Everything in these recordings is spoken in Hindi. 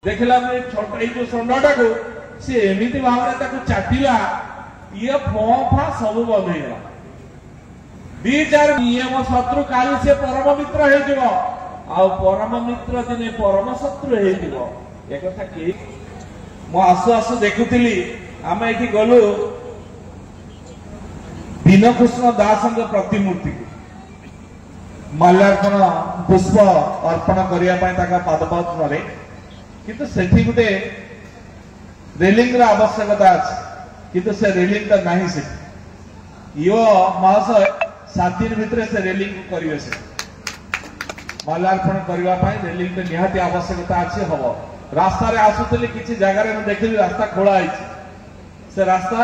देखला छोट जो षंडटा को सी एमती भाव चाटिला ये फा सब बंद हो दी चार ये मो शत्रु काली से परम मित्र हो परम मित्र दिने परम शत्रु हो आसु आसु देखुली आम ये गलु दीनकृष्ण दास प्रतिमूर्ति माल्यार्पण पुष्प अर्पण करने पादपद्म किंतु सेठी गुटे रेलिंग रा आवश्यकता अछि किंतु से रेलिंग तो नहीं से यो महाशय 7 दिन भितर से रेलिंग करिवे से माल्यार्पण करबा पई रेलिंग तो निहाती आवश्यकता अछि हबो रास्ता रे आसुतली किछि जगह रे देखिली रास्ता खोला आइछि से रास्ता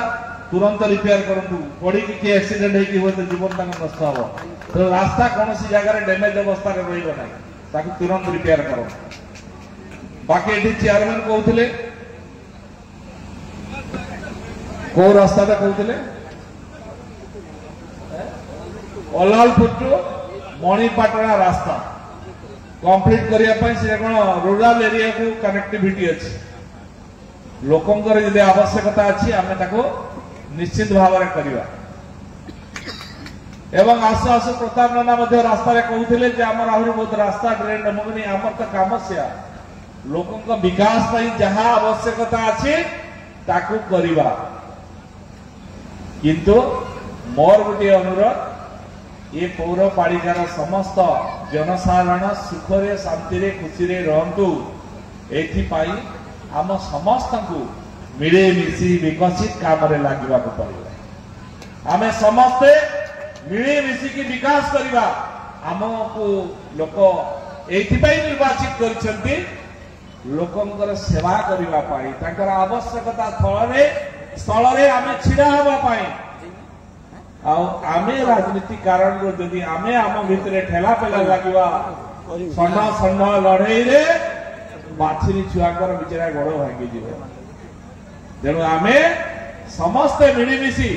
तुरंत रिपेयर करंतु पड़ी कि एक्सीडेंट है कि हो तो जीवन तक नष्ट हबो तो रास्ता कोनोसी जगह रे डैमेज अवस्था रे रहिबो नै ताकि तुरंत रिपेयर करो बाकी एठी चेयरमैन कहते को रास्ता कहते अलालपुर टू मणिपाटना रास्ता कंप्लीट करने रूरल एरिया को कनेक्टिविटी अच्छी लोकंकर यदि आवश्यकता अच्छी आम निश्चित भाव में करवा एवं आसु आसु प्रताप नना रास्ता कहते आम आहरी बहुत रास्ता ड्रेन मुगनी आम तो कम से लोकों विकास जहाँ आवश्यकता अच्छी ताकू करिवा किंतु मोर गोटे अनुरोध ये पौरपालिकार समस्त जनसाधारण सुखरे शांति खुशी रहतु एथिपाई आम समस्त को मिले मिसी विकसित काम लगे पड़े आम समस्ते मिले मिसिकी विकास करवा आमको लोक एथिपाई निर्वाचित करछंती लोकंकर सेवा करिवा पाई तांकर आवश्यकता स्थल रे आमे छिड़ा हवा पाई आमे राजनीति कारण रो जदि आमे आम भितरे ठेला पेला लागिवा सन्ना सन्ना लड़ाई रे बाछरी छुआकर बिचरा गोड़ भांगी जीव तेणु आमे समस्त मिलीमिशी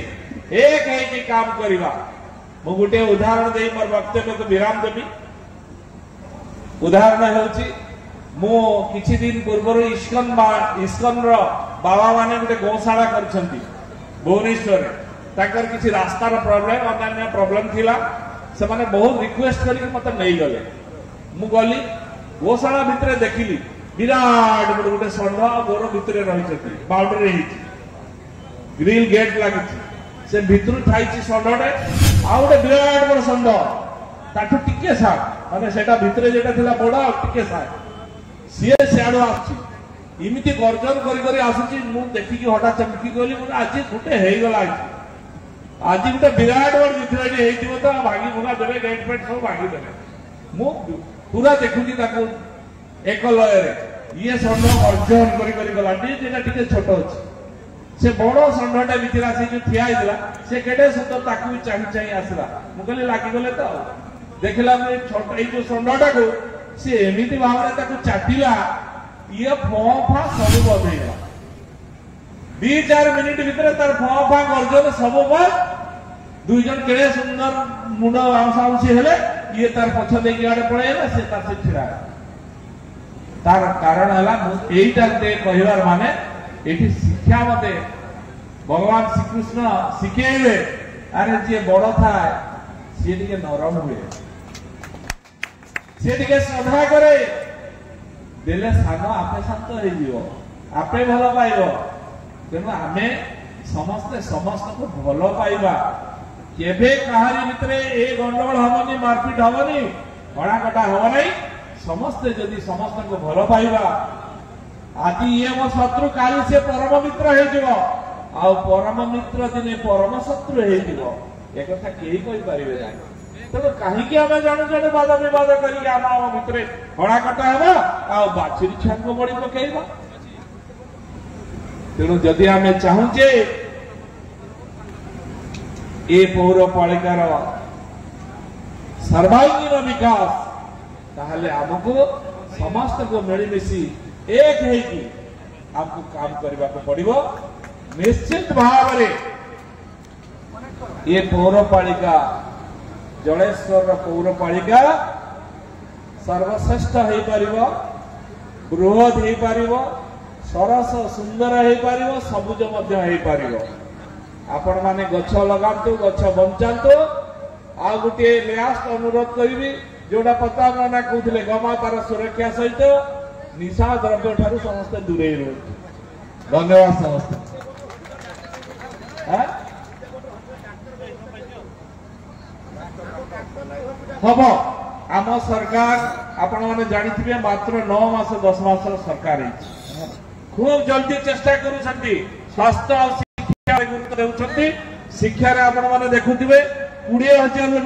एक है काम करिवा मु गुटे उदाहरण दे मोर वक्तव्य को विराम देबी उदाहरण होची मो किछि दिन पूर्व इस्कन रो बाबा माने गोटे गौशाला करछंती भुवनेश्वर ताकर किछि रास्तार प्रॉब्लम अन्य प्रॉब्लम थिला से माने बहुत रिक्वेस्ट करी मते नै गले मु गली गौशाला भितरे देखिली विराट गोटे षंढ गोर भितरे रहिछती बाउंड्री हिची ग्रिल गेट लागिछि से भितरु ठाइछि षंढडे आ गोटे विराट बड़ षंढ ताठु टिके सा माने सेटा भितरे जेटा थिला बड़ा टिके सा सी सियाड़ू आमती गर्जन कर आसूची देखिकी हठात चमकी गली आज गोटे होगा आज गोटे विराट बड़ युद्ध तो भांगी भुगा देवे गेट फेट सब भांगी देवे मु पूरा देखुची एक लय ये षंढ गर्जन कर छोट अच्छे से बड़ षंढटे भितर आसी जो ठिया से केटे सुंदर ताकू भी चाही चाही आसला मुझे लगिगले तो देखला छोट जो षंढटा को सी एमती भाव में चाटिला ये फा सब बंद हो दी 4 मिनिट भितर तार फा गर्जन सब बंद दुई जन केड़े सुंदर मुंड आउंसी हेले ये तार पछ देकी आड़े पळेला से तार से छिड़ा तार कारण हला एटा कहिवार माने एठी शिक्षा मते भगवान श्री कृष्ण शिखेले अरे जे बड़ थाए सी टिके नरम हुए से टिके श्रद्धा करे देले सान आपे शांत हो आपे भल पाइब तेणु आमे समस्ते समस्त को भल पाइबा केबे कहारी भितरे ए गंडगोल हबनी मारपीट हबनी हड़ा कटा हब नहीं समस्ते जदि समस्त को भल पाइबा आज ये मो शत्रु काली से परम मित्र हो परम मित्र दिने परम शत्रु हो एक कथा केही कहि परिबे नाही तेणु कहीं आम जन जन वाद विवाद कर भितर हड़ा कटा है बाछुरी छुआ को बड़ी पकईबा तेणु जदि आम चाहूचे ए पौरपालिकार सर्वांगीन विकास ताहले आमको समस्त को मिलमिशी एक है कि आपको काम करने को पड़िबो निश्चित भाव में ये पौरपालिका जलेश्वर पौरपालिका सर्वश्रेष्ठ हो पारिबो बृहद हो पार सरस सुंदर हो पार सबुज हो आपण माने गछ लगातु गछ बंचातु आ गोटे लास्ट अनुरोध करी जोड़ा पता ना कहते गमातार सुरक्षा सहित निशा द्रव्य ठारू समस्ते दूरे रह। धन्यवाद समस्त। हम आम सरकार आपण मैंने जानी मात्र 9 मास 10 मास सरकार खूब जल्दी चेष्टा कर स्वास्थ्य और शिक्षा गुरुत्व देउछंती। शिक्षा रे आपण माने देखुथिबे 20,000